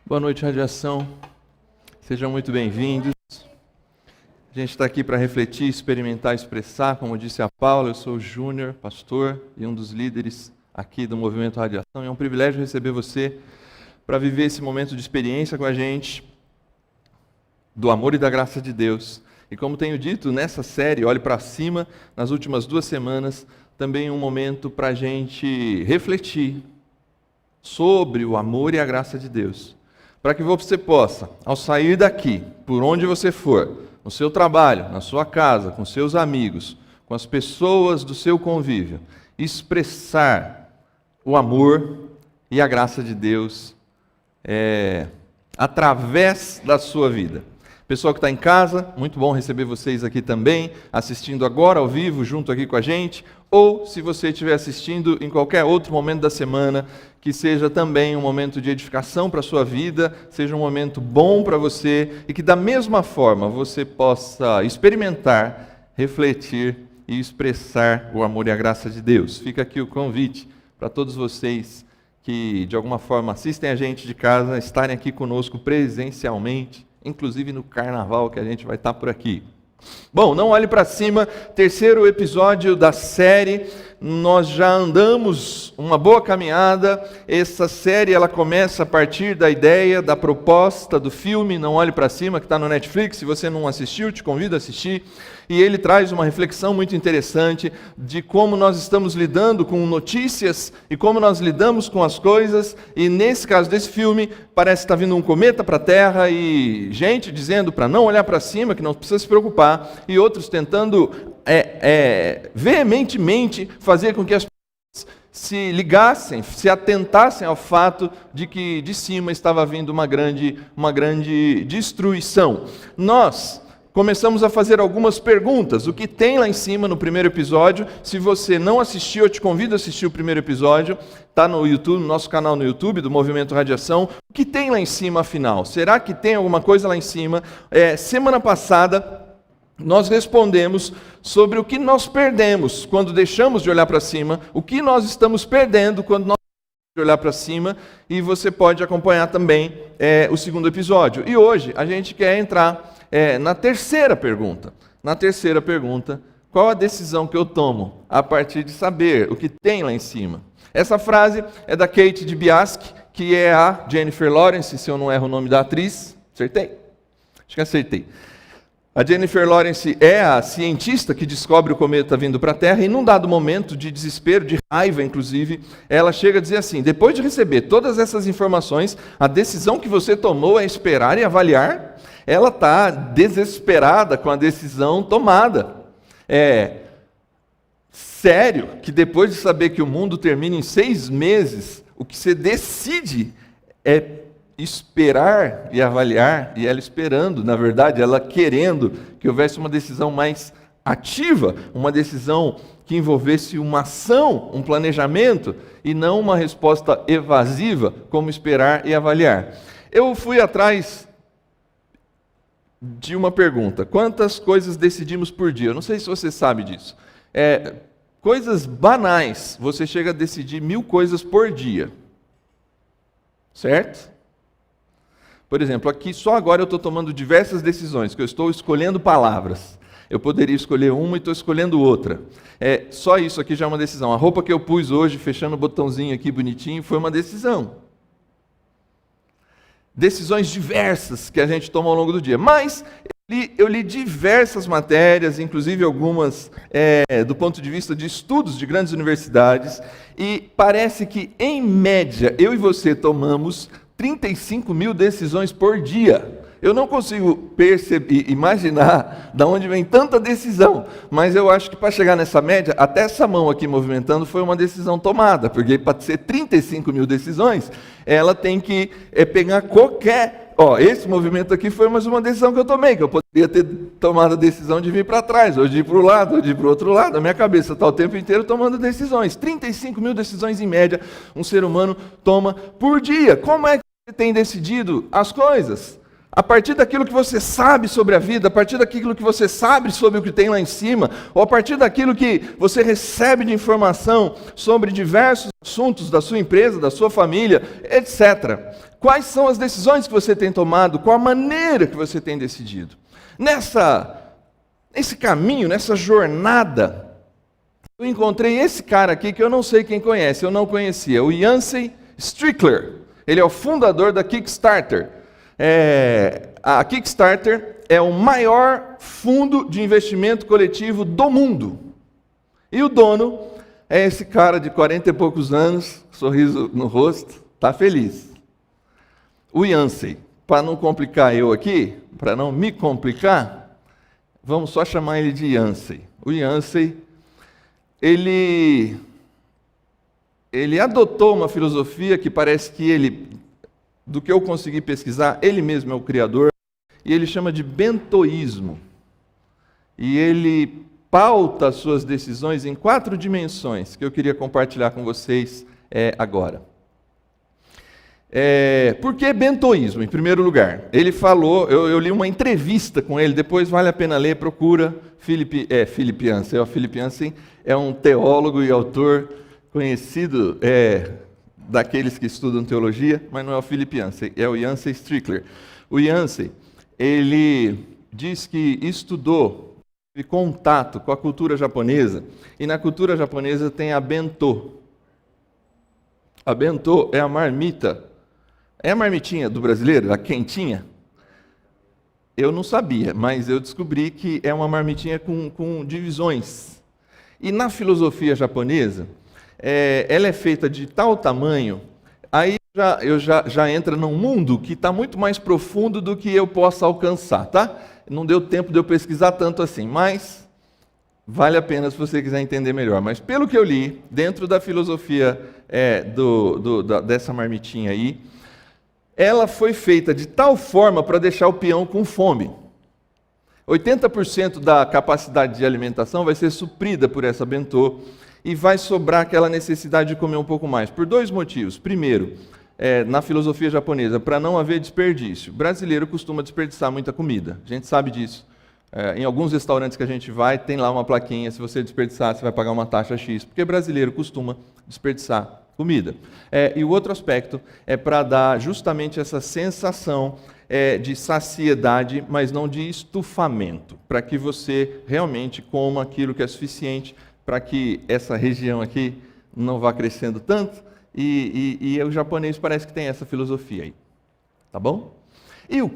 Boa noite, Radiação. Sejam muito bem-vindos. A gente está aqui para refletir, experimentar, expressar. Como disse a Paula, eu sou o Júnior, pastor e um dos líderes aqui do Movimento Radiação. É um privilégio receber você para viver esse momento de experiência com a gente, do amor e da graça de Deus. E como tenho dito, nessa série, Olhe para Cima, nas últimas 2 semanas, também um momento para a gente refletir sobre o amor e a graça de Deus. Para que você possa, ao sair daqui, por onde você for, no seu trabalho, na sua casa, com seus amigos, com as pessoas do seu convívio, expressar o amor e a graça de Deus através da sua vida. Pessoal que está em casa, muito bom receber vocês aqui também, assistindo agora ao vivo, junto aqui com a gente, ou se você estiver assistindo em qualquer outro momento da semana, que seja também um momento de edificação para a sua vida, seja um momento bom para você, e que da mesma forma você possa experimentar, refletir e expressar o amor e a graça de Deus. Fica aqui o convite para todos vocês que de alguma forma assistem a gente de casa, estarem aqui conosco presencialmente, inclusive no carnaval que a gente vai estar por aqui. Bom, não olhe para cima, 3º episódio da série. Nós já andamos uma boa caminhada. Essa série ela começa a partir da ideia, da proposta do filme Não Olhe para Cima, que está no Netflix. Se você não assistiu, te convido a assistir. E ele traz uma reflexão muito interessante de como nós estamos lidando com notícias e como nós lidamos com as coisas. E nesse caso desse filme, parece que está vindo um cometa para a Terra e gente dizendo para não olhar para cima, que não precisa se preocupar, e outros tentando veementemente fazer com que as pessoas se ligassem, se atentassem ao fato de que de cima estava vindo uma grande destruição. Nós começamos a fazer algumas perguntas. O que tem lá em cima no primeiro episódio? Se você não assistiu, eu te convido a assistir o primeiro episódio. Está no YouTube, no nosso canal no YouTube, do Movimento Radiação. O que tem lá em cima, afinal? Será que tem alguma coisa lá em cima? Semana passada, nós respondemos sobre o que nós perdemos quando deixamos de olhar para cima, o que nós estamos perdendo quando nós deixamos de olhar para cima, e você pode acompanhar também o 2º episódio. E hoje a gente quer entrar na terceira pergunta. Na terceira pergunta, qual a decisão que eu tomo a partir de saber o que tem lá em cima? Essa frase é da Kate Dibiasky, que é a Jennifer Lawrence, se eu não erro o nome da atriz. Acertei? Acho que acertei. A Jennifer Lawrence é a cientista que descobre o cometa vindo para a Terra, e num dado momento de desespero, de raiva inclusive, ela chega a dizer assim: depois de receber todas essas informações, a decisão que você tomou é esperar e avaliar. Ela está desesperada com a decisão tomada. Sério que depois de saber que o mundo termina em 6 meses, o que você decide é esperar e avaliar, e ela esperando, na verdade, ela querendo que houvesse uma decisão mais ativa, uma decisão que envolvesse uma ação, um planejamento, e não uma resposta evasiva, como esperar e avaliar. Eu fui atrás de uma pergunta: quantas coisas decidimos por dia? Eu não sei se você sabe disso. Coisas banais, você chega a decidir 1000 coisas por dia. Certo? Por exemplo, aqui só agora eu estou tomando diversas decisões, que eu estou escolhendo palavras. Eu poderia escolher uma e estou escolhendo outra. Só isso aqui já é uma decisão. A roupa que eu pus hoje, fechando o botãozinho aqui bonitinho, foi uma decisão. Decisões diversas que a gente toma ao longo do dia. Mas eu li diversas matérias, inclusive algumas do ponto de vista de estudos de grandes universidades, e parece que, em média, eu e você tomamos 35 mil decisões por dia. Eu não consigo imaginar de onde vem tanta decisão, mas eu acho que para chegar nessa média, até essa mão aqui movimentando foi uma decisão tomada, porque para ser 35 mil decisões, ela tem que pegar qualquer... esse movimento aqui foi mais uma decisão que eu tomei, que eu poderia ter tomado a decisão de vir para trás, ou de ir para o lado, ou de ir para o outro lado. A minha cabeça está o tempo inteiro tomando decisões. 35 mil decisões em média um ser humano toma por dia. Como é que você tem decidido as coisas? A partir daquilo que você sabe sobre a vida, a partir daquilo que você sabe sobre o que tem lá em cima, ou a partir daquilo que você recebe de informação sobre diversos assuntos da sua empresa, da sua família, etc. Quais são as decisões que você tem tomado? Qual a maneira que você tem decidido? Nesse caminho, nessa jornada, eu encontrei esse cara aqui que eu não sei quem conhece, eu não conhecia, o Yancey Strickler. Ele é o fundador da Kickstarter. A Kickstarter é o maior fundo de investimento coletivo do mundo. E o dono é esse cara de 40 e poucos anos, sorriso no rosto, está feliz. O Yancey, para não complicar eu aqui, para não me complicar, vamos só chamar ele de Yancey. O Yancey, ele adotou uma filosofia que parece que do que eu consegui pesquisar, ele mesmo é o criador, e ele chama de bentoísmo. E ele pauta as suas decisões em 4 dimensões, que eu queria compartilhar com vocês agora. Por que bentoísmo, em primeiro lugar? Ele falou, eu li uma entrevista com ele, depois vale a pena ler, procura, Philip Yancey. O Philip Yancey é um teólogo e autor conhecido, daqueles que estudam teologia, mas não é o Philip Yancey, é o Yancey Strickler. O Yancey, ele diz que estudou, teve contato com a cultura japonesa, e na cultura japonesa tem a bentô. A bentô é a marmita. É a marmitinha do brasileiro, a quentinha? Eu não sabia, mas eu descobri que é uma marmitinha com divisões. E na filosofia japonesa, ela é feita de tal tamanho, aí já entra num mundo que está muito mais profundo do que eu possa alcançar, tá? Não deu tempo de eu pesquisar tanto assim, mas vale a pena se você quiser entender melhor. Mas pelo que eu li, dentro da filosofia dessa marmitinha aí, ela foi feita de tal forma para deixar o peão com fome. 80% da capacidade de alimentação vai ser suprida por essa bentô, e vai sobrar aquela necessidade de comer um pouco mais, por 2 motivos. Primeiro, na filosofia japonesa, para não haver desperdício. O brasileiro costuma desperdiçar muita comida, a gente sabe disso. Em alguns restaurantes que a gente vai, tem lá uma plaquinha, se você desperdiçar, você vai pagar uma taxa X, porque brasileiro costuma desperdiçar comida. E o outro aspecto é para dar justamente essa sensação de saciedade, mas não de estufamento, para que você realmente coma aquilo que é suficiente para que essa região aqui não vá crescendo tanto, e o japonês parece que tem essa filosofia aí, tá bom? E o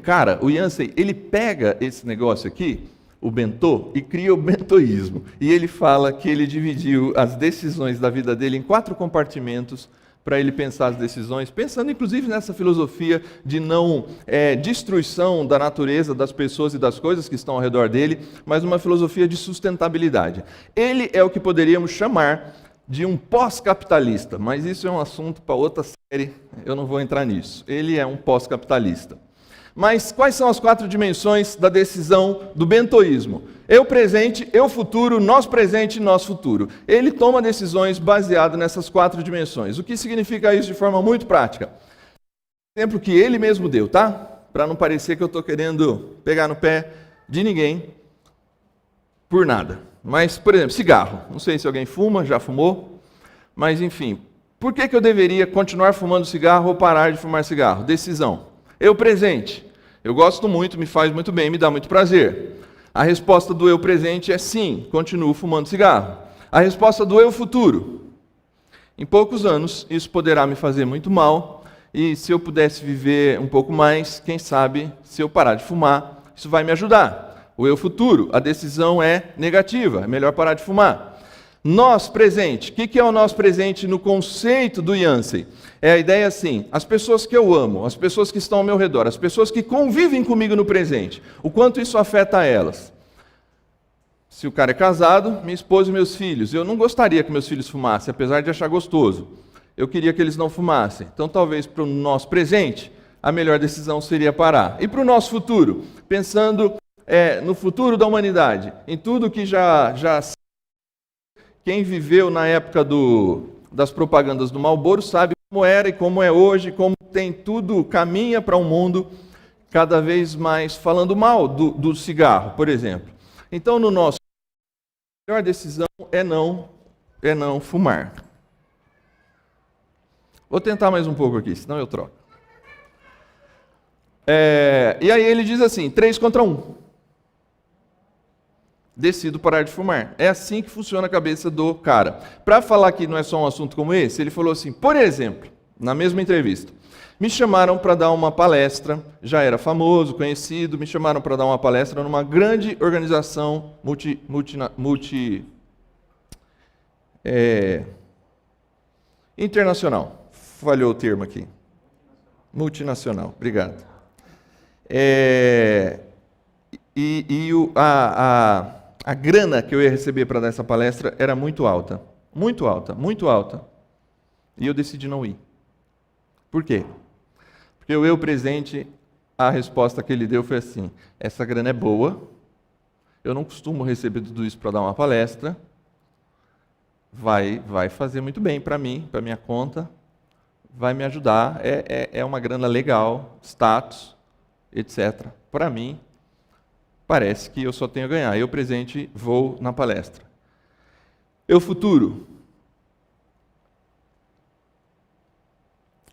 Yancey, ele pega esse negócio aqui, o bentô, e cria o bentoísmo, e ele fala que ele dividiu as decisões da vida dele em 4 compartimentos, para ele pensar as decisões, pensando inclusive nessa filosofia de não destruição da natureza, das pessoas e das coisas que estão ao redor dele, mas uma filosofia de sustentabilidade. Ele é o que poderíamos chamar de um pós-capitalista, mas isso é um assunto para outra série, eu não vou entrar nisso. Ele é um pós-capitalista. Mas quais são as 4 dimensões da decisão do bentoísmo? Eu presente, eu futuro, nós presente e nós futuro. Ele toma decisões baseadas nessas 4 dimensões. O que significa isso de forma muito prática? Exemplo que ele mesmo deu, tá? Para não parecer que eu estou querendo pegar no pé de ninguém por nada. Mas, por exemplo, cigarro. Não sei se alguém fuma, já fumou, mas enfim. Por que eu deveria continuar fumando cigarro ou parar de fumar cigarro? Decisão. Eu presente. Eu gosto muito, me faz muito bem, me dá muito prazer. A resposta do eu presente é sim, continuo fumando cigarro. A resposta do eu futuro: em poucos anos, isso poderá me fazer muito mal, e se eu pudesse viver um pouco mais, quem sabe, se eu parar de fumar, isso vai me ajudar. O eu futuro, a decisão é negativa, é melhor parar de fumar. Nós presente, o que é o nós presente no conceito do Yancey? É a ideia assim, as pessoas que eu amo, as pessoas que estão ao meu redor, as pessoas que convivem comigo no presente, o quanto isso afeta elas. Se o cara é casado, minha esposa e meus filhos, eu não gostaria que meus filhos fumassem, apesar de achar gostoso. Eu queria que eles não fumassem. Então, talvez para o nosso presente, a melhor decisão seria parar. E para o nosso futuro, pensando no futuro da humanidade, em tudo que já quem viveu na época das propagandas do Marlboro sabe como era e como é hoje, como tem tudo, caminha para um mundo cada vez mais falando mal do cigarro, por exemplo. Então, no nosso, a melhor decisão é não fumar. Vou tentar mais um pouco aqui, senão eu troco. E aí ele diz assim, 3 contra 1. Decido parar de fumar. É assim que funciona a cabeça do cara. Para falar que não é só um assunto como esse, ele falou assim, por exemplo, na mesma entrevista, me chamaram para dar uma palestra, já era famoso, conhecido, me chamaram para dar uma palestra numa grande organização internacional. Falhou o termo aqui. Multinacional, obrigado. A grana que eu ia receber para dar essa palestra era muito alta. Muito alta, muito alta. E eu decidi não ir. Por quê? Porque o eu presente, a resposta que ele deu foi assim, essa grana é boa, eu não costumo receber tudo isso para dar uma palestra, vai fazer muito bem para mim, para minha conta, vai me ajudar, é uma grana legal, status, etc. Para mim, parece que eu só tenho a ganhar. Eu presente vou na palestra. Eu futuro.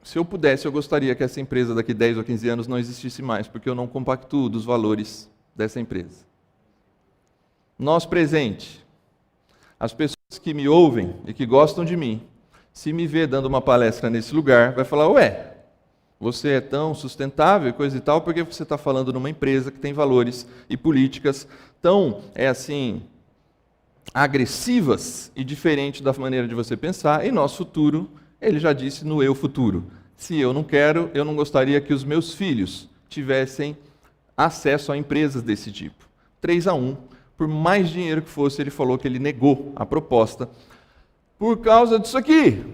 Se eu pudesse, eu gostaria que essa empresa daqui 10 ou 15 anos não existisse mais, porque eu não compactuo dos valores dessa empresa. Nós presente. As pessoas que me ouvem e que gostam de mim, se me ver dando uma palestra nesse lugar, vai falar, ué, você é tão sustentável e coisa e tal, porque você está falando numa empresa que tem valores e políticas tão, agressivas e diferentes da maneira de você pensar, e nosso futuro, ele já disse no eu futuro. Se eu não quero, eu não gostaria que os meus filhos tivessem acesso a empresas desse tipo. 3-1, por mais dinheiro que fosse, ele falou que ele negou a proposta por causa disso aqui.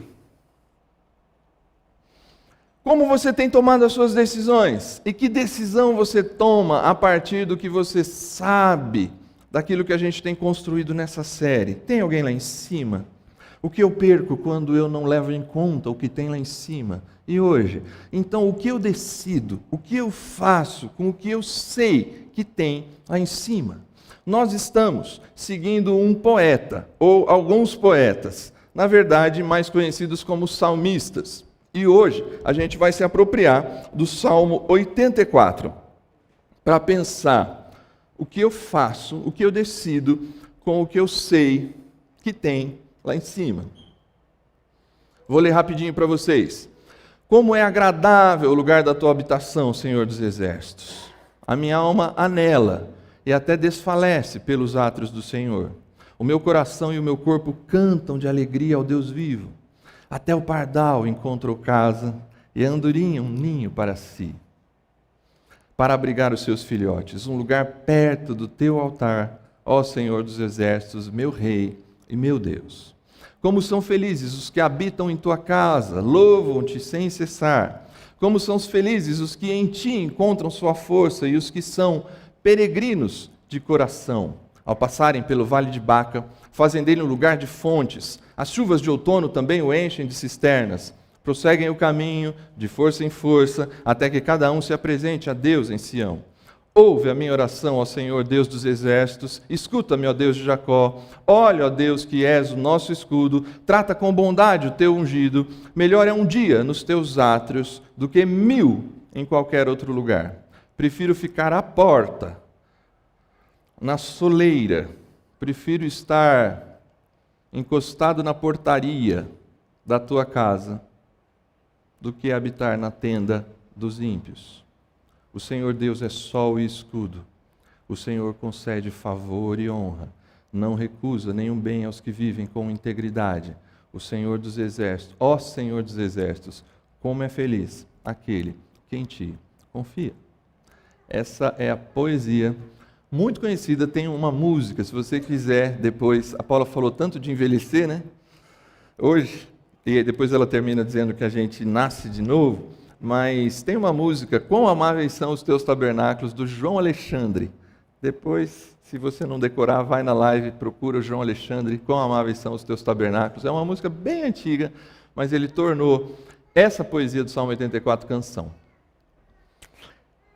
Como você tem tomado as suas decisões? E que decisão você toma a partir do que você sabe, daquilo que a gente tem construído nessa série? Tem alguém lá em cima? O que eu perco quando eu não levo em conta o que tem lá em cima? E hoje? Então, o que eu decido? O que eu faço com o que eu sei que tem lá em cima? Nós estamos seguindo um poeta, ou alguns poetas, na verdade, mais conhecidos como salmistas. E hoje a gente vai se apropriar do Salmo 84 para pensar o que eu faço, o que eu decido com o que eu sei que tem lá em cima. Vou ler rapidinho para vocês. Como é agradável o lugar da tua habitação, Senhor dos Exércitos. A minha alma anela e até desfalece pelos átrios do Senhor. O meu coração e o meu corpo cantam de alegria ao Deus vivo. Até o pardal encontrou casa e a andorinha um ninho para si, para abrigar os seus filhotes, um lugar perto do teu altar, ó Senhor dos Exércitos, meu Rei e meu Deus. Como são felizes os que habitam em tua casa, louvam-te sem cessar. Como são felizes os que em ti encontram sua força e os que são peregrinos de coração. Ao passarem pelo vale de Baca, fazem dele um lugar de fontes. As chuvas de outono também o enchem de cisternas. Prosseguem o caminho, de força em força, até que cada um se apresente a Deus em Sião. Ouve a minha oração, ó Senhor, Deus dos exércitos. Escuta-me, ó Deus de Jacó. Olha, ó Deus, que és o nosso escudo. Trata com bondade o teu ungido. Melhor é um dia nos teus átrios do que 1000 em qualquer outro lugar. Prefiro ficar à porta, na soleira. Prefiro estar encostado na portaria da tua casa do que habitar na tenda dos ímpios. O Senhor Deus é sol e escudo. O Senhor concede favor e honra. Não recusa nenhum bem aos que vivem com integridade. O Senhor dos exércitos, ó Senhor dos exércitos, como é feliz aquele que em ti confia. Essa é a poesia muito conhecida, tem uma música, se você quiser depois, a Paula falou tanto de envelhecer, né? Hoje, e depois ela termina dizendo que a gente nasce de novo, mas tem uma música, Quão Amáveis São os Teus Tabernáculos, do João Alexandre. Depois, se você não decorar, vai na live, procura o João Alexandre, Quão Amáveis São os Teus Tabernáculos. É uma música bem antiga, mas ele tornou essa poesia do Salmo 84 canção.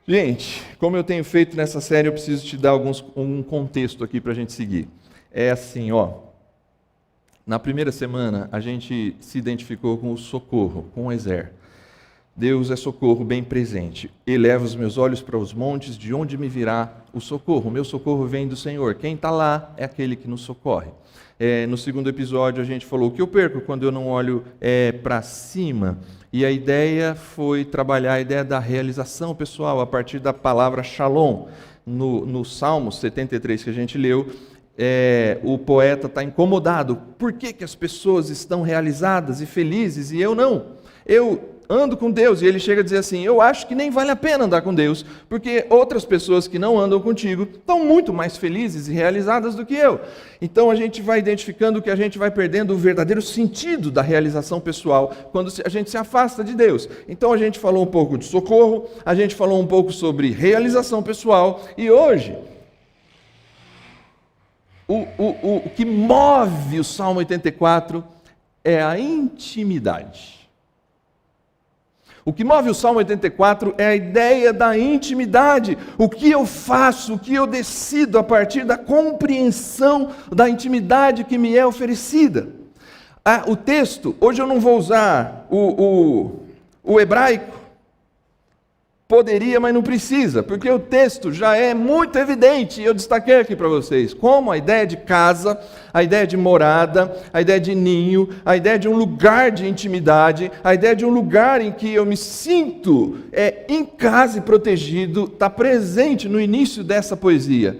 Gente, como eu tenho feito nessa série, eu preciso te dar um contexto aqui para a gente seguir. É assim, ó. Na primeira semana, a gente se identificou com o socorro, com o Ezer. Deus é socorro bem presente. Eleva os meus olhos para os montes, de onde me virá o socorro? O meu socorro vem do Senhor. Quem está lá é aquele que nos socorre. No segundo episódio, a gente falou o que eu perco quando eu não olho para cima. E a ideia foi trabalhar a ideia da realização pessoal a partir da palavra shalom. No Salmo 73 que a gente leu, o poeta está incomodado. Por que as pessoas estão realizadas e felizes e eu não? Eu ando com Deus, e ele chega a dizer assim, eu acho que nem vale a pena andar com Deus, porque outras pessoas que não andam contigo estão muito mais felizes e realizadas do que eu. Então a gente vai identificando que a gente vai perdendo o verdadeiro sentido da realização pessoal quando a gente se afasta de Deus. Então a gente falou um pouco de socorro, a gente falou um pouco sobre realização pessoal, e hoje o que move o Salmo 84 é a intimidade. O que move o Salmo 84 é a ideia da intimidade. O que eu faço, o que eu decido a partir da compreensão da intimidade que me é oferecida. O texto, hoje eu não vou usar o hebraico. Poderia, mas não precisa, porque o texto já é muito evidente, e eu destaquei aqui para vocês, como a ideia de casa, a ideia de morada, a ideia de ninho, a ideia de um lugar de intimidade, a ideia de um lugar em que eu me sinto em casa e protegido, está presente no início dessa poesia.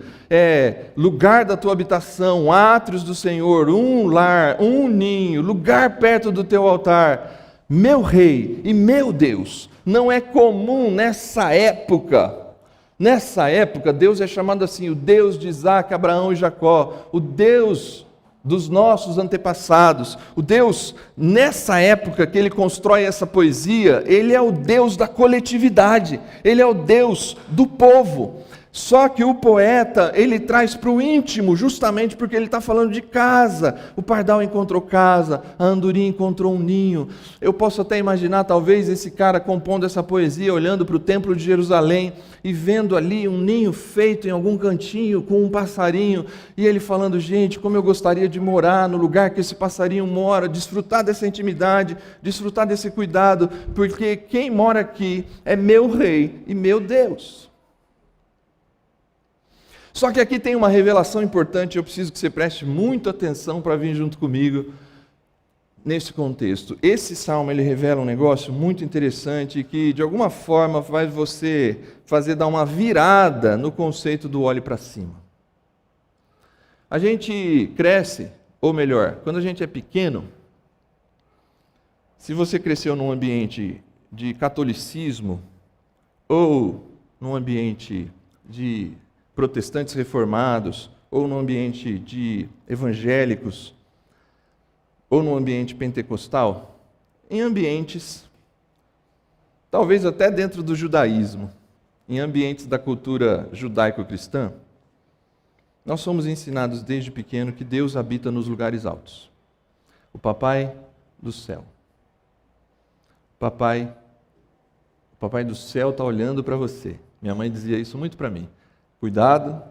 Lugar da tua habitação, átrios do Senhor, um lar, um ninho, lugar perto do teu altar, meu Rei e meu Deus. Não é comum nessa época, Deus é chamado assim, o Deus de Isaac, Abraão e Jacó, o Deus dos nossos antepassados, o Deus, nessa época que ele constrói essa poesia, ele é o Deus da coletividade, ele é o Deus do povo. Só que o poeta, ele traz para o íntimo, justamente porque ele está falando de casa. O pardal encontrou casa, a andorinha encontrou um ninho. Eu posso até imaginar, talvez, esse cara compondo essa poesia, olhando para o templo de Jerusalém e vendo ali um ninho feito em algum cantinho com um passarinho. E ele falando, gente, como eu gostaria de morar no lugar que esse passarinho mora, desfrutar dessa intimidade, desfrutar desse cuidado, porque quem mora aqui é meu Rei e meu Deus. Só que aqui tem uma revelação importante, eu preciso que você preste muita atenção para vir junto comigo nesse contexto. Esse salmo, ele revela um negócio muito interessante que, de alguma forma, faz você dar uma virada no conceito do olhe para cima. A gente cresce, ou melhor, quando a gente é pequeno, se você cresceu num ambiente de catolicismo ou num ambiente de protestantes reformados, ou no ambiente de evangélicos, ou no ambiente pentecostal, em ambientes, talvez até dentro do judaísmo, em ambientes da cultura judaico-cristã, nós somos ensinados desde pequeno que Deus habita nos lugares altos. O papai do céu. O papai do céu está olhando para você. Minha mãe dizia isso muito para mim. Cuidado,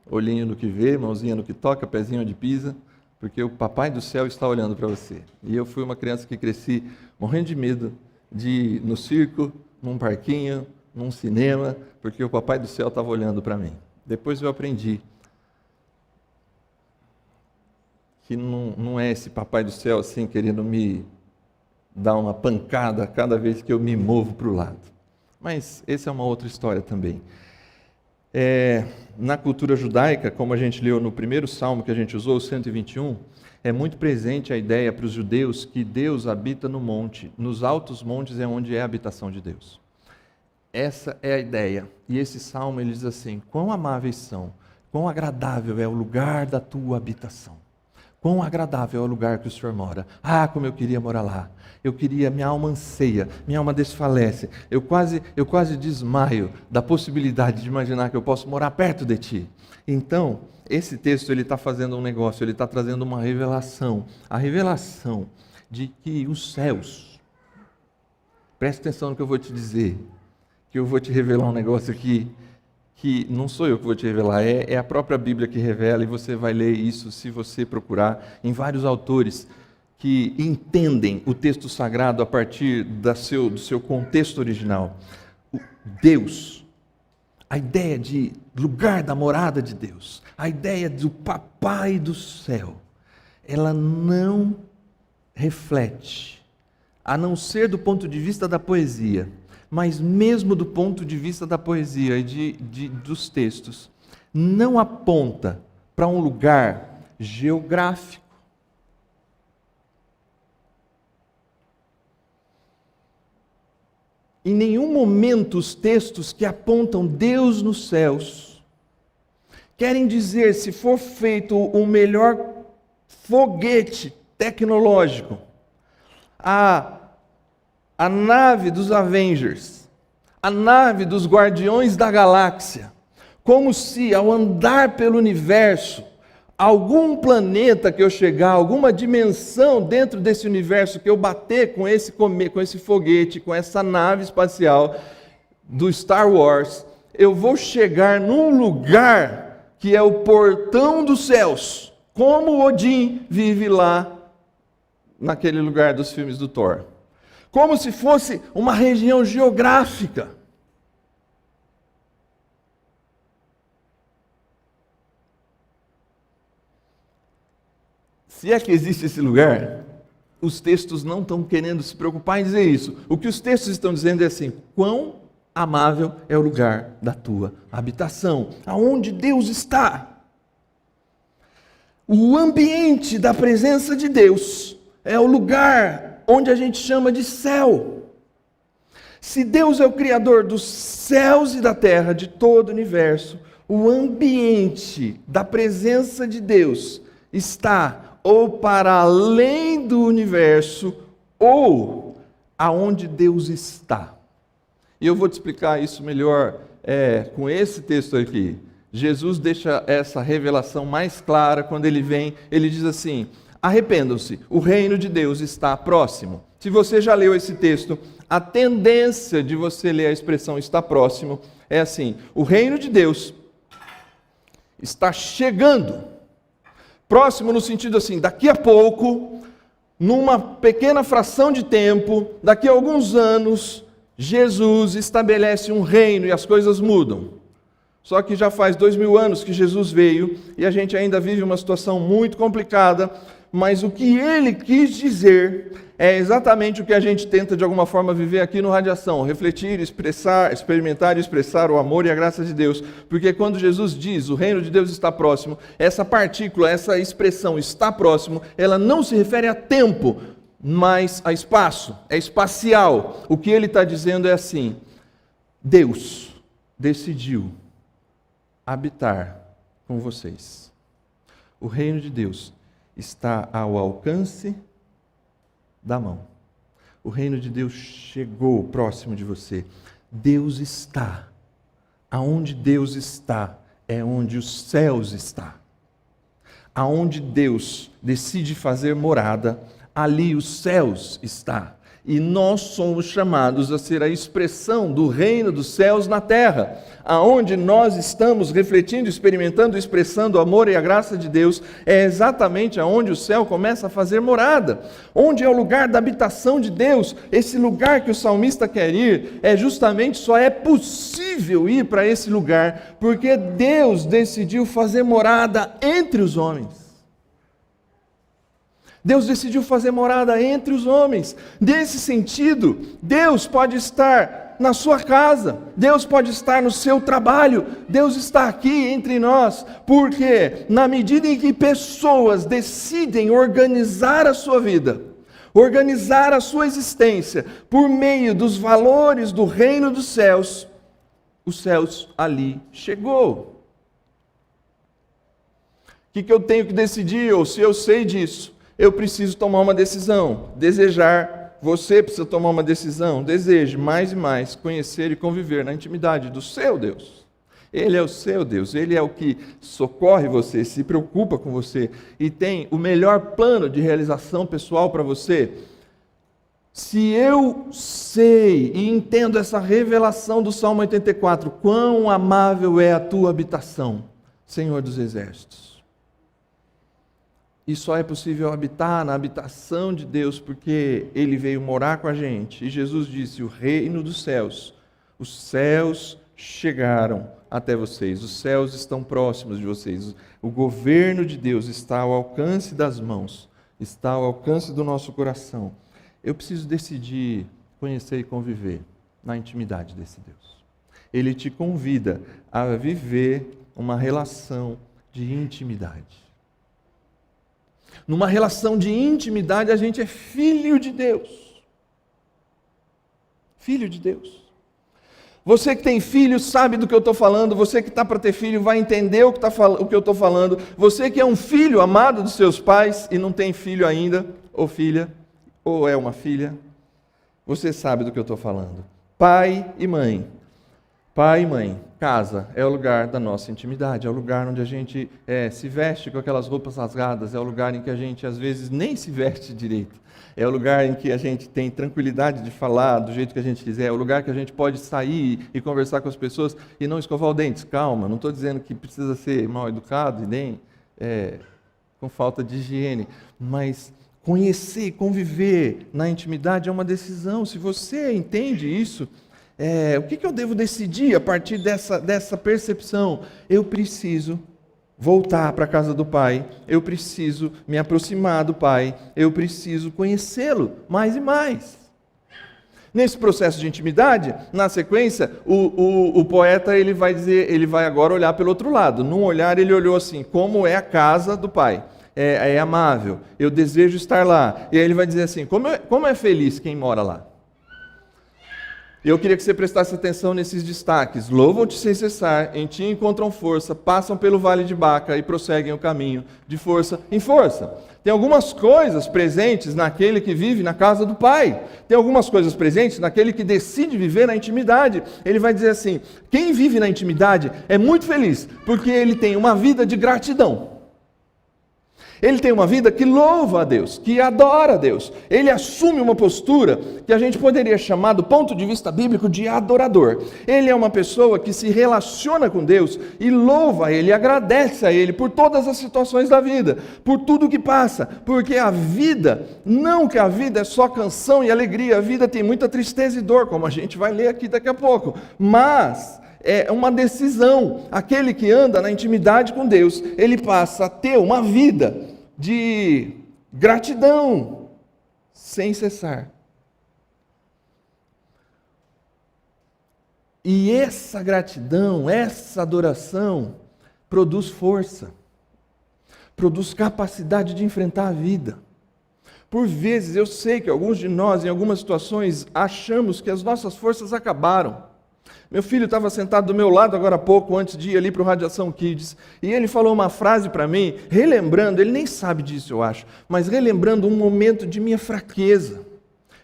olhinho no que vê, mãozinha no que toca, pezinho onde pisa, porque o papai do céu está olhando para você. E eu fui uma criança que cresci morrendo de medo de ir no circo, num parquinho, num cinema, porque o papai do céu estava olhando para mim. Depois eu aprendi que não é esse papai do céu assim querendo me dar uma pancada cada vez que eu me movo para o lado. Mas essa é uma outra história também. Na cultura judaica, como a gente leu no primeiro salmo que a gente usou, o 121, é muito presente a ideia para os judeus que Deus habita no monte, nos altos montes é onde é a habitação de Deus. Essa é a ideia. E esse salmo ele diz assim, quão amáveis são, quão agradável é o lugar da tua habitação. Quão agradável é o lugar que o Senhor mora. Ah, como eu queria morar lá. Minha alma anseia, minha alma desfalece. Eu quase desmaio da possibilidade de imaginar que eu posso morar perto de ti. Então, esse texto ele está fazendo um negócio, ele está trazendo uma revelação. A revelação de que os céus, preste atenção no que eu vou te dizer, que eu vou te revelar um negócio aqui, que não sou eu que vou te revelar, é a própria Bíblia que revela, e você vai ler isso se você procurar em vários autores que entendem o texto sagrado a partir do seu contexto original. Deus, a ideia de lugar da morada de Deus, a ideia do papai do céu, ela não reflete, a não ser do ponto de vista da poesia, mas mesmo do ponto de vista da poesia e dos textos, não aponta para um lugar geográfico. Em nenhum momento os textos que apontam Deus nos céus querem dizer, se for feito o melhor foguete tecnológico, a nave dos Avengers, a nave dos Guardiões da Galáxia, como se ao andar pelo universo, algum planeta que eu chegar, alguma dimensão dentro desse universo que eu bater com esse foguete, com essa nave espacial do Star Wars, eu vou chegar num lugar que é o portão dos céus, como Odin vive lá naquele lugar dos filmes do Thor. Como se fosse uma região geográfica. Se é que existe esse lugar, os textos não estão querendo se preocupar em dizer isso. O que os textos estão dizendo é assim: quão amável é o lugar da tua habitação, aonde Deus está. O ambiente da presença de Deus é o lugar onde a gente chama de céu. Se Deus é o Criador dos céus e da terra, de todo o universo, o ambiente da presença de Deus está ou para além do universo, ou aonde Deus está. E eu vou te explicar isso melhor com esse texto aqui. Jesus deixa essa revelação mais clara quando ele vem, ele diz assim: arrependam-se, o reino de Deus está próximo. Se você já leu esse texto, a tendência de você ler a expressão está próximo é assim: o reino de Deus está chegando. Próximo no sentido assim, daqui a pouco, numa pequena fração de tempo, daqui a alguns anos, Jesus estabelece um reino e as coisas mudam. Só que já faz 2000 anos que Jesus veio e a gente ainda vive uma situação muito complicada, mas o que ele quis dizer é exatamente o que a gente tenta de alguma forma viver aqui no Radiação, refletir, expressar, experimentar e expressar o amor e a graça de Deus, porque quando Jesus diz o reino de Deus está próximo, essa partícula, essa expressão está próximo, ela não se refere a tempo, mas a espaço, é espacial. O que ele está dizendo é assim: Deus decidiu habitar com vocês. O reino de Deus está ao alcance da mão. O reino de Deus chegou próximo de você. Deus está. Aonde Deus está é onde os céus estão. Aonde Deus decide fazer morada, ali os céus estão. E nós somos chamados a ser a expressão do reino dos céus na terra, aonde nós estamos refletindo, experimentando, expressando o amor e a graça de Deus, é exatamente aonde o céu começa a fazer morada, onde é o lugar da habitação de Deus. Esse lugar que o salmista quer ir, só é possível ir para esse lugar, porque Deus decidiu fazer morada entre os homens. Deus decidiu fazer morada entre os homens. Nesse sentido, Deus pode estar na sua casa, Deus pode estar no seu trabalho, Deus está aqui entre nós, porque na medida em que pessoas decidem organizar a sua vida, organizar a sua existência, por meio dos valores do reino dos céus, os céus ali chegou. O que eu tenho que decidir, ou se eu sei disso? Eu preciso tomar uma decisão, desejar, você precisa tomar uma decisão, deseje mais e mais conhecer e conviver na intimidade do seu Deus. Ele é o seu Deus, Ele é o que socorre você, se preocupa com você e tem o melhor plano de realização pessoal para você. Se eu sei e entendo essa revelação do Salmo 84. Quão amável é a tua habitação, Senhor dos Exércitos. E só é possível habitar na habitação de Deus porque Ele veio morar com a gente. E Jesus disse, o reino dos céus, os céus chegaram até vocês, os céus estão próximos de vocês. O governo de Deus está ao alcance das mãos, está ao alcance do nosso coração. Eu preciso decidir conhecer e conviver na intimidade desse Deus. Ele te convida a viver uma relação de intimidade. Numa relação de intimidade, a gente é filho de Deus. Filho de Deus. Você que tem filho sabe do que eu estou falando, você que está para ter filho vai entender o que eu estou falando, você que é um filho amado dos seus pais e não tem filho ainda, ou filha, ou é uma filha, você sabe do que eu estou falando. Pai e mãe, casa é o lugar da nossa intimidade, é o lugar onde a gente se veste com aquelas roupas rasgadas, é o lugar em que a gente às vezes nem se veste direito. É o lugar em que a gente tem tranquilidade de falar do jeito que a gente quiser. É o lugar que a gente pode sair e conversar com as pessoas e não escovar os dentes. Calma, não estou dizendo que precisa ser mal educado e nem com falta de higiene. Mas conhecer e conviver na intimidade é uma decisão. Se você entende isso, o que eu devo decidir a partir dessa percepção? Eu preciso voltar para a casa do Pai, eu preciso me aproximar do Pai, eu preciso conhecê-lo mais e mais. Nesse processo de intimidade, na sequência, o poeta ele vai dizer, ele vai agora olhar pelo outro lado. Num olhar ele olhou assim, como é a casa do Pai. É amável, eu desejo estar lá. E aí ele vai dizer assim, como é feliz quem mora lá. Eu queria que você prestasse atenção nesses destaques. Louvam-te sem cessar, em ti encontram força, passam pelo vale de Baca e prosseguem o caminho de força em força. Tem algumas coisas presentes naquele que vive na casa do Pai. Tem algumas coisas presentes naquele que decide viver na intimidade. Ele vai dizer assim, quem vive na intimidade é muito feliz, porque ele tem uma vida de gratidão. Ele tem uma vida que louva a Deus, que adora a Deus. Ele assume uma postura que a gente poderia chamar, do ponto de vista bíblico, de adorador. Ele é uma pessoa que se relaciona com Deus e louva a Ele, agradece a Ele por todas as situações da vida, por tudo que passa. Porque a vida, não que a vida é só canção e alegria, a vida tem muita tristeza e dor, como a gente vai ler aqui daqui a pouco. Mas é uma decisão. Aquele que anda na intimidade com Deus, ele passa a ter uma vida de gratidão sem cessar. E essa gratidão, essa adoração, produz força, produz capacidade de enfrentar a vida. Por vezes, eu sei que alguns de nós, em algumas situações, achamos que as nossas forças acabaram. Meu filho estava sentado do meu lado agora há pouco, antes de ir ali para o Radiação Kids, e ele falou uma frase para mim, relembrando, ele nem sabe disso eu acho, mas relembrando um momento de minha fraqueza,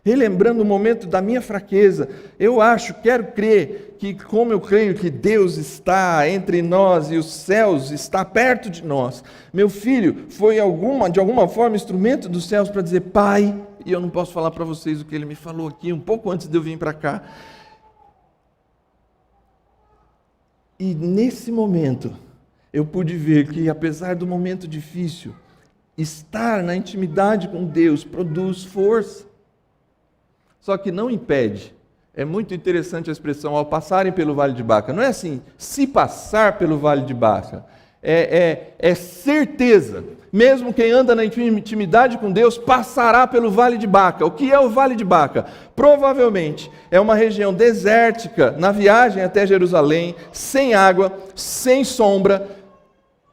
relembrando um momento da minha fraqueza. Eu acho, quero crer, que como eu creio que Deus está entre nós e os céus está perto de nós, meu filho foi de alguma forma instrumento dos céus para dizer, Pai, e eu não posso falar para vocês o que ele me falou aqui, um pouco antes de eu vir para cá. E nesse momento, eu pude ver que, apesar do momento difícil, estar na intimidade com Deus produz força. Só que não impede. É muito interessante a expressão, ao passarem pelo Vale de Baca. Não é assim, se passar pelo Vale de Baca. É certeza. Mesmo quem anda na intimidade com Deus passará pelo Vale de Baca. O que é o Vale de Baca? Provavelmente é uma região desértica na viagem até Jerusalém, sem água, sem sombra.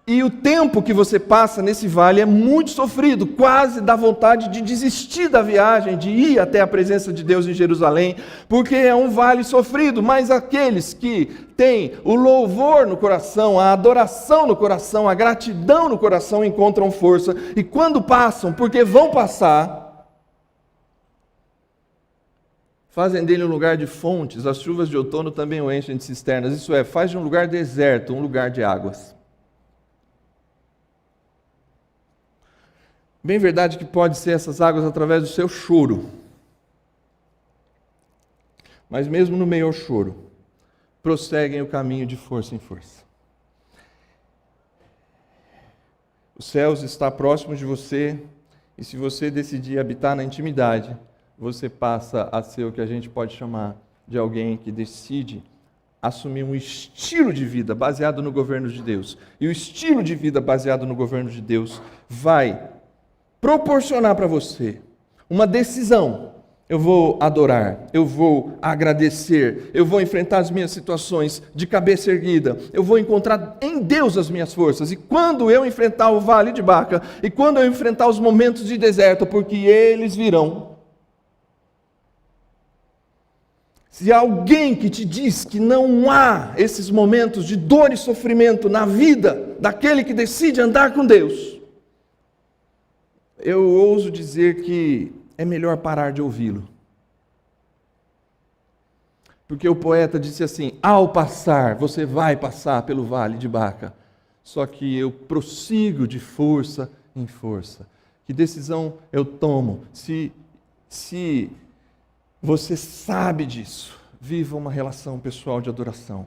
E o tempo que você passa nesse vale é muito sofrido, quase dá vontade de desistir da viagem, de ir até a presença de Deus em Jerusalém, porque é um vale sofrido, mas aqueles que têm o louvor no coração, a adoração no coração, a gratidão no coração encontram força, e quando passam, porque vão passar, fazem dele um lugar de fontes. As chuvas de outono também o enchem de cisternas, isso é, faz de um lugar deserto um lugar de águas. Bem verdade que pode ser essas águas através do seu choro. mas mesmo no meio ao choro, prosseguem o caminho de força em força. Os céus está próximo de você, e se você decidir habitar na intimidade, você passa a ser o que a gente pode chamar de alguém que decide assumir um estilo de vida baseado no governo de Deus. E o estilo de vida baseado no governo de Deus vai proporcionar para você uma decisão. Eu vou adorar, eu vou agradecer, eu vou enfrentar as minhas situações de cabeça erguida, eu vou encontrar em Deus as minhas forças. E quando eu enfrentar o vale de Baca, e quando eu enfrentar os momentos de deserto, porque eles virão. Se há alguém que te diz que não há esses momentos de dor e sofrimento na vida daquele que decide andar com Deus, eu ouso dizer que é melhor parar de ouvi-lo. Porque o poeta disse assim: ao passar, você vai passar pelo vale de Baca, só que eu prossigo de força em força. Que decisão eu tomo? Se você sabe disso, viva uma relação pessoal de adoração.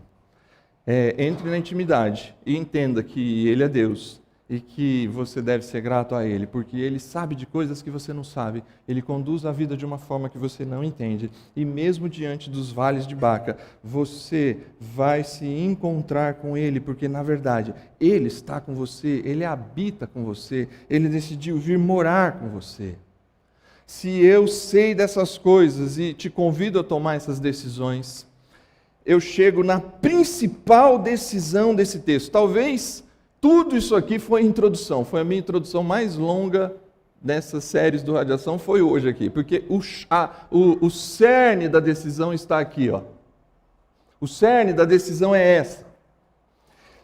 Entre na intimidade e entenda que Ele é Deus e que você deve ser grato a Ele, porque Ele sabe de coisas que você não sabe, Ele conduz a vida de uma forma que você não entende, e mesmo diante dos vales de Baca, você vai se encontrar com Ele, porque na verdade Ele está com você, Ele habita com você, Ele decidiu vir morar com você. Se eu sei dessas coisas e te convido a tomar essas decisões, eu chego na principal decisão desse texto. Talvez tudo isso aqui foi introdução, foi a minha introdução mais longa dessas séries do Radiação, foi hoje aqui, porque o cerne da decisão está aqui, ó. O cerne da decisão é essa.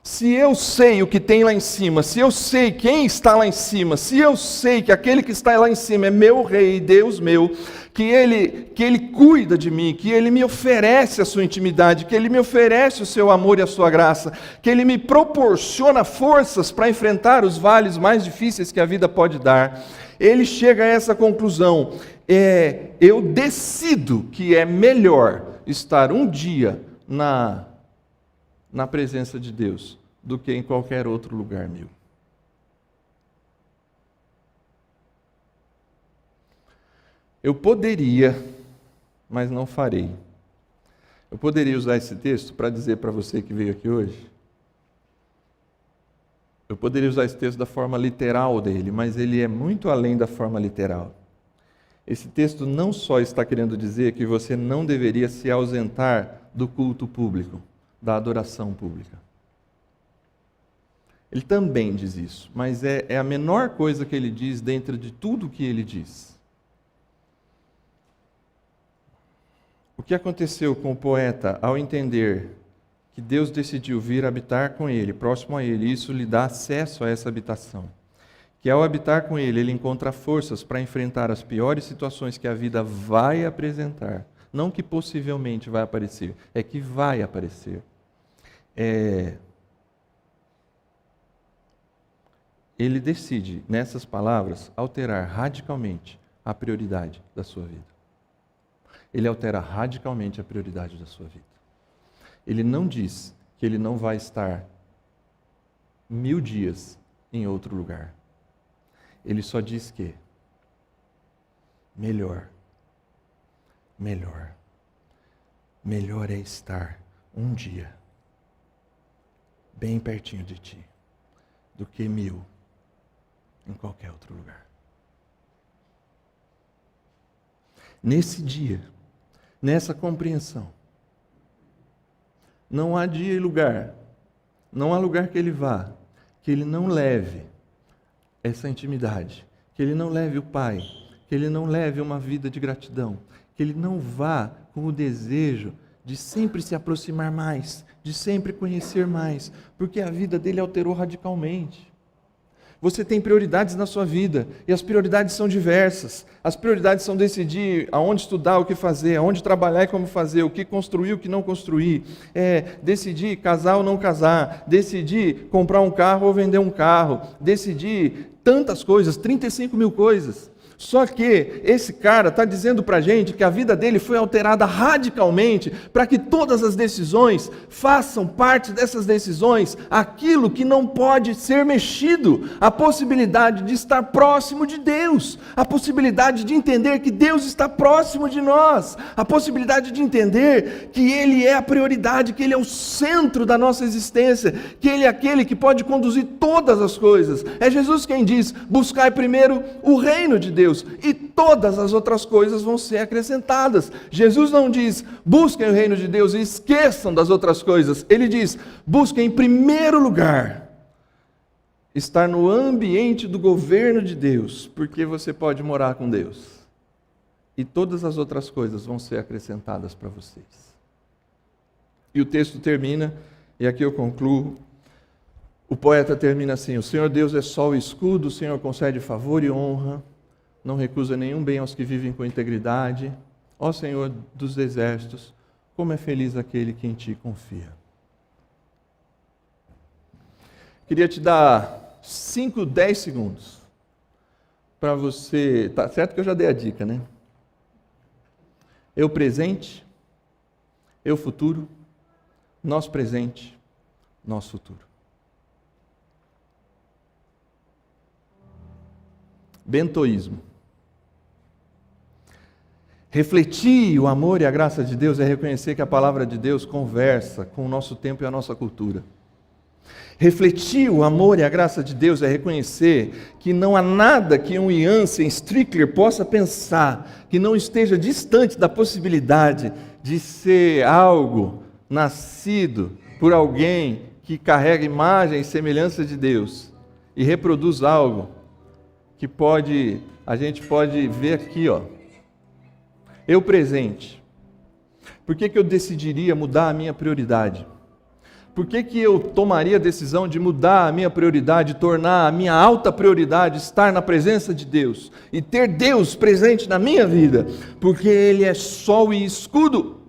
Se eu sei o que tem lá em cima, se eu sei quem está lá em cima, se eu sei que aquele que está lá em cima é meu rei, Deus meu, que ele cuida de mim, que Ele me oferece a sua intimidade, que Ele me oferece o seu amor e a sua graça, que Ele me proporciona forças para enfrentar os vales mais difíceis que a vida pode dar, ele chega a essa conclusão: eu decido que é melhor estar um dia na presença de Deus do que em qualquer outro lugar meu. Eu poderia, mas não farei. Eu poderia usar esse texto para dizer para você que veio aqui hoje. Eu poderia usar esse texto da forma literal dele, mas ele é muito além da forma literal. Esse texto não só está querendo dizer que você não deveria se ausentar do culto público, da adoração pública. Ele também diz isso, mas é a menor coisa que ele diz dentro de tudo que ele diz. O que aconteceu com o poeta ao entender que Deus decidiu vir habitar com ele, próximo a ele, e isso lhe dá acesso a essa habitação? Que ao habitar com ele, ele encontra forças para enfrentar as piores situações que a vida vai apresentar. Não que possivelmente vai aparecer, é que vai aparecer. Ele decide, nessas palavras, alterar radicalmente a prioridade da sua vida. Ele altera radicalmente a prioridade da sua vida. Ele não diz que ele não vai estar 1000 dias em outro lugar. Ele só diz que melhor é estar um dia bem pertinho de ti do que 1000 em qualquer outro lugar. Nesse dia, nessa compreensão, não há dia e lugar, não há lugar que ele vá, que ele não leve essa intimidade, que ele não leve o Pai, que ele não leve uma vida de gratidão, que ele não vá com o desejo de sempre se aproximar mais, de sempre conhecer mais, porque a vida dele alterou radicalmente. Você tem prioridades na sua vida, e as prioridades são diversas. As prioridades são decidir aonde estudar, o que fazer, aonde trabalhar e como fazer, o que construir, o que não construir. Decidir casar ou não casar, decidir comprar um carro ou vender um carro, decidir tantas coisas, 35 mil coisas. Só que esse cara está dizendo para a gente que a vida dele foi alterada radicalmente para que todas as decisões façam parte dessas decisões aquilo que não pode ser mexido, a possibilidade de estar próximo de Deus, a possibilidade de entender que Deus está próximo de nós, a possibilidade de entender que Ele é a prioridade, que Ele é o centro da nossa existência, que Ele é aquele que pode conduzir todas as coisas. É Jesus quem diz: buscai primeiro o reino de Deus, e todas as outras coisas vão ser acrescentadas. Jesus não diz: busquem o reino de Deus e esqueçam das outras coisas. Ele diz: busquem em primeiro lugar estar no ambiente do governo de Deus, porque você pode morar com Deus, e todas as outras coisas vão ser acrescentadas para vocês. E o texto termina, e aqui eu concluo. O poeta termina assim: o Senhor Deus é sol e escudo, o Senhor concede favor e honra, não recusa nenhum bem aos que vivem com integridade. Ó Senhor dos exércitos, como é feliz aquele que em Ti confia. Queria te dar 5, 10 segundos para você... Tá certo que eu já dei a dica, né? Eu presente, eu futuro, nós presente, nós futuro. Bentoísmo. Refletir o amor e a graça de Deus é reconhecer que a palavra de Deus conversa com o nosso tempo e a nossa cultura. Refletir o amor e a graça de Deus é reconhecer que não há nada que um Yancey Strickler possa pensar que não esteja distante da possibilidade de ser algo nascido por alguém que carrega imagem e semelhança de Deus e reproduz algo que a gente pode ver aqui, ó. Eu presente. Por que eu decidiria mudar a minha prioridade? Por que eu tomaria a decisão de mudar a minha prioridade, tornar a minha alta prioridade estar na presença de Deus e ter Deus presente na minha vida? Porque Ele é sol e escudo.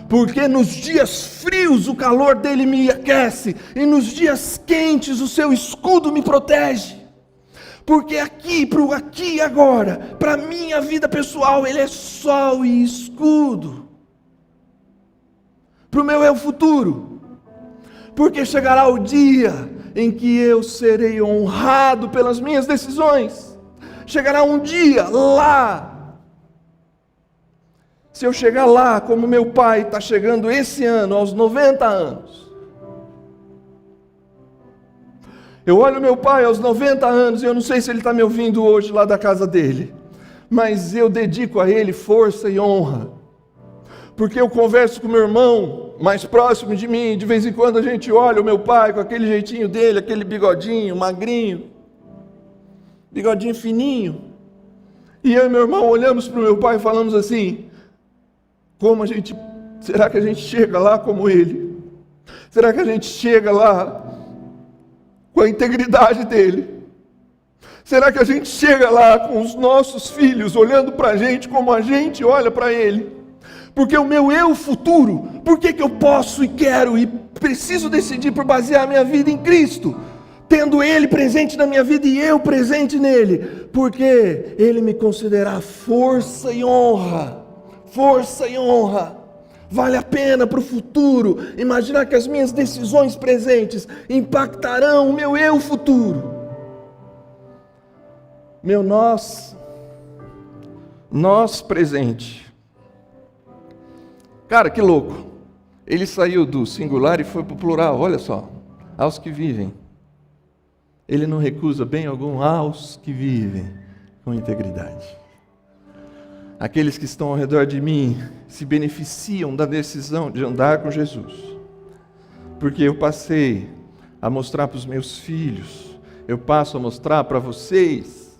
Porque nos dias frios o calor dele me aquece e nos dias quentes o seu escudo me protege. Porque aqui e agora, para a minha vida pessoal, Ele é sol e escudo. Para o meu eu futuro. Porque chegará o dia em que eu serei honrado pelas minhas decisões. Chegará um dia lá. Se eu chegar lá, como meu pai está chegando esse ano, aos 90 anos. Eu olho meu pai aos 90 anos, e eu não sei se ele está me ouvindo hoje lá da casa dele, mas eu dedico a ele força e honra, porque eu converso com meu irmão mais próximo de mim, de vez em quando a gente olha o meu pai com aquele jeitinho dele, aquele bigodinho, magrinho, bigodinho fininho, e eu e meu irmão olhamos para o meu pai e falamos assim: será que a gente chega lá como ele? Será que a gente chega lá com a integridade dele? Será que a gente chega lá com os nossos filhos olhando para a gente como a gente olha para ele? Porque o meu eu futuro, por que eu posso e quero e preciso decidir por basear a minha vida em Cristo, tendo Ele presente na minha vida e eu presente nele? Porque Ele me considerará força e honra. Força e honra. Vale a pena para o futuro imaginar que as minhas decisões presentes impactarão o meu eu futuro. Meu nós presente. Cara, que louco. Ele saiu do singular e foi para o plural, olha só. Aos que vivem. Ele não recusa bem algum aos que vivem com integridade. Aqueles que estão ao redor de mim se beneficiam da decisão de andar com Jesus. Porque eu passei a mostrar para os meus filhos, eu passo a mostrar para vocês.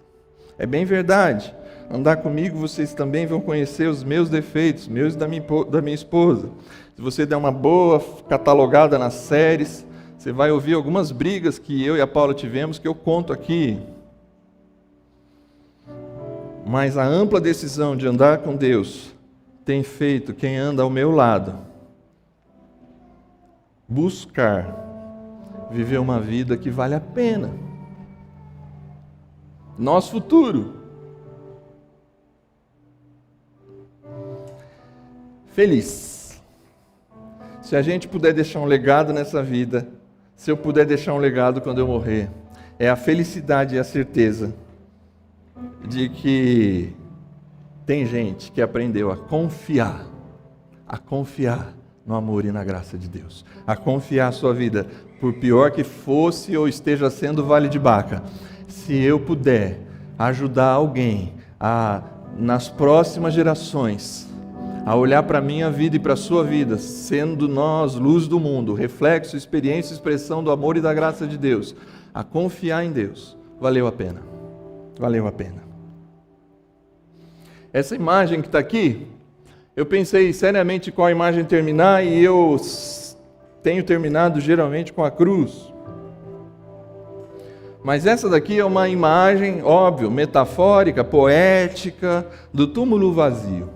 É bem verdade. Andar comigo, vocês também vão conhecer os meus defeitos, meus e da minha esposa. Se você der uma boa catalogada nas séries, você vai ouvir algumas brigas que eu e a Paula tivemos, que eu conto aqui. Mas a ampla decisão de andar com Deus tem feito quem anda ao meu lado buscar viver uma vida que vale a pena. Nosso futuro. feliz. Se a gente puder deixar um legado nessa vida, se eu puder deixar um legado quando eu morrer, é a felicidade e a certeza de que tem gente que aprendeu a confiar no amor e na graça de Deus, a confiar a sua vida, por pior que fosse ou esteja sendo vale de Baca. Se eu puder ajudar alguém nas próximas gerações, a olhar para a minha vida e para a sua vida, sendo nós luz do mundo, reflexo, experiência e expressão do amor e da graça de Deus, a confiar em Deus, valeu a pena. Valeu a pena. Essa imagem que está aqui, eu pensei seriamente qual imagem terminar e eu tenho terminado geralmente com a cruz. Mas essa daqui é uma imagem, óbvio, metafórica, poética, do túmulo vazio.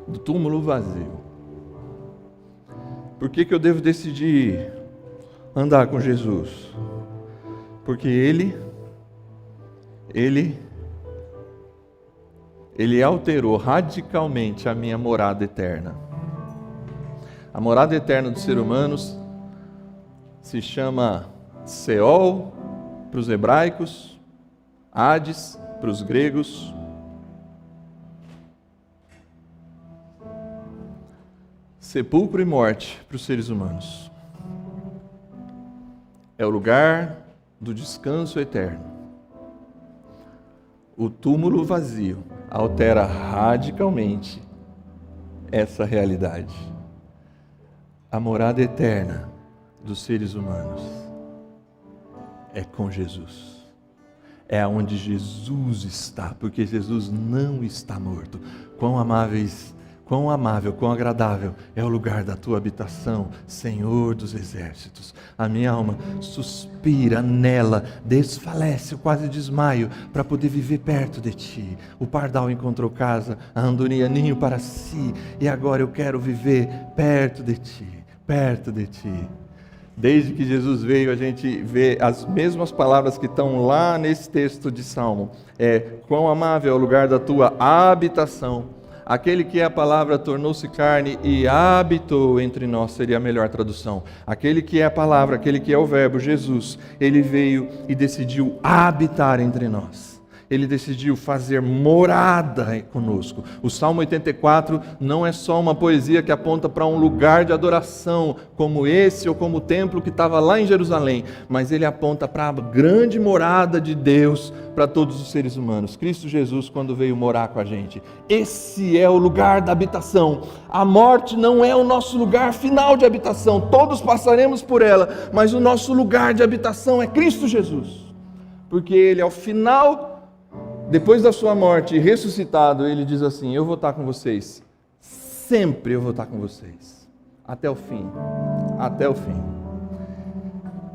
Do túmulo vazio. Por que eu devo decidir andar com Jesus? Porque Ele alterou radicalmente a minha morada eterna. A morada eterna dos seres humanos se chama Seol para os hebraicos, Hades para os gregos, sepulcro e morte para os seres humanos. É o lugar do descanso eterno. O túmulo vazio altera radicalmente essa realidade. A morada eterna dos seres humanos é com Jesus. É onde Jesus está, porque Jesus não está morto. Quão amável, quão agradável é o lugar da tua habitação, Senhor dos exércitos. A minha alma suspira nela, desfalece, eu quase desmaio, para poder viver perto de ti. O pardal encontrou casa, a andorinha ninho para si, e agora eu quero viver perto de ti, perto de ti. Desde que Jesus veio, a gente vê as mesmas palavras que estão lá nesse texto de Salmo. Quão amável é o lugar da tua habitação. Aquele que é a palavra tornou-se carne e habitou entre nós, seria a melhor tradução. Aquele que é a palavra, aquele que é o verbo, Jesus, ele veio e decidiu habitar entre nós. Ele decidiu fazer morada conosco. O Salmo 84 não é só uma poesia que aponta para um lugar de adoração, como esse ou como o templo que estava lá em Jerusalém, mas ele aponta para a grande morada de Deus para todos os seres humanos. Cristo Jesus, quando veio morar com a gente. Esse é o lugar da habitação. A morte não é o nosso lugar final de habitação. Todos passaremos por ela, mas o nosso lugar de habitação é Cristo Jesus. Porque Ele, ao final, depois da sua morte, ressuscitado, Ele diz assim: eu vou estar com vocês. Sempre eu vou estar com vocês. Até o fim. Até o fim.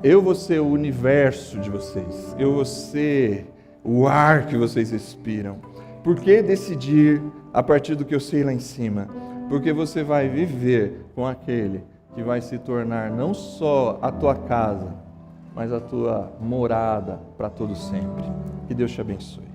Eu vou ser o universo de vocês. Eu vou ser o ar que vocês respiram. Por que decidir a partir do que eu sei lá em cima? Porque você vai viver com aquele que vai se tornar não só a tua casa, mas a tua morada para todo sempre. Que Deus te abençoe.